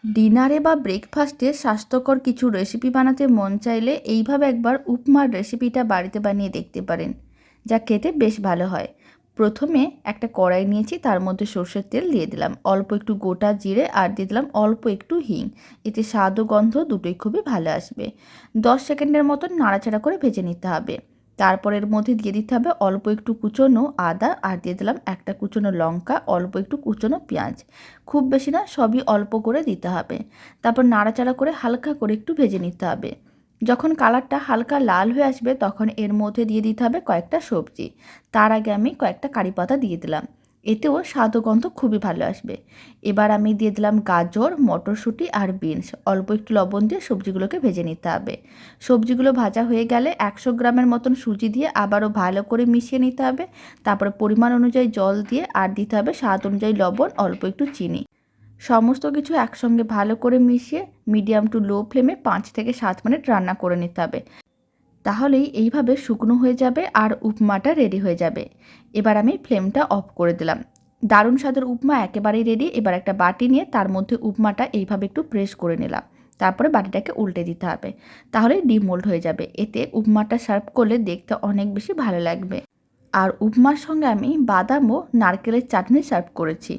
ডিনারে বা ব্রেকফাস্টে স্বাস্থ্যকর কিছু রেসিপি বানাতে মন চাইলে এইভাবে একবার উপমার রেসিপিটা বাড়িতে বানিয়ে দেখতে পারেন, যা খেতে বেশ ভালো হয়। প্রথমে একটা কড়াই নিয়েছি, তার মধ্যে সর্ষের তেল দিয়ে দিলাম, অল্প একটু গোটা জিরে আর দিয়ে দিলাম অল্প একটু হিং। এতে স্বাদ ও গন্ধ দুটোই খুবই ভালো আসবে। 10 সেকেন্ডের মতন নাড়াচাড়া করে ভেজে নিতে হবে। তারপর এর মধ্যে দিয়ে দিতে হবে অল্প একটু কুচনো আদা আর দিয়ে দিলাম একটা কুচনো লঙ্কা, অল্প একটু কুচনো পেঁয়াজ। খুব বেশি না, সবই অল্প করে দিতে হবে। তারপর নাড়াচাড়া করে হালকা করে একটু ভেজে নিতে হবে। যখন কালারটা হালকা লাল হয়ে আসবে তখন এর মধ্যে দিয়ে দিতে হবে কয়েকটা সবজি। তার আগে আমি কয়েকটা কারি পাতা দিয়ে দিলাম, এতেও স্বাদ ও গন্ধ খুবই ভালো আসবে। এবার আমি দিয়ে দিলাম গাজর, মটরশুঁটি আর বিনস। অল্প একটু লবণ দিয়ে সবজিগুলোকে ভেজে নিতে হবে। সবজিগুলো ভাজা হয়ে গেলে 100 গ্রামের মতন সুজি দিয়ে আবারও ভালো করে মিশিয়ে নিতে হবে। তারপরে পরিমাণ অনুযায়ী জল দিয়ে আর দিতে হবে স্বাদ অনুযায়ী লবণ, অল্প একটু চিনি। সমস্ত কিছু একসঙ্গে ভালো করে মিশিয়ে মিডিয়াম টু লো ফ্লেমে 5 থেকে 7 মিনিট রান্না করে নিতে হবে। তাহলেই এইভাবে শুকনো হয়ে যাবে আর উপমাটা রেডি হয়ে যাবে। এবার আমি ফ্লেমটা অফ করে দিলাম। দারুণ স্বাদের উপমা একেবারেই রেডি। এবার একটা বাটি নিয়ে তার মধ্যে উপমাটা এইভাবে একটু প্রেস করে নিলাম। তারপরে বাটিটাকে উল্টে দিতে হবে, তাহলেই ডিমোল্ড হয়ে যাবে। এতে উপমাটা সার্ভ করলে দেখতে অনেক বেশি ভালো লাগবে। আর উপমার সঙ্গে আমি বাদাম ও নারকেলের চাটনি সার্ভ করেছি।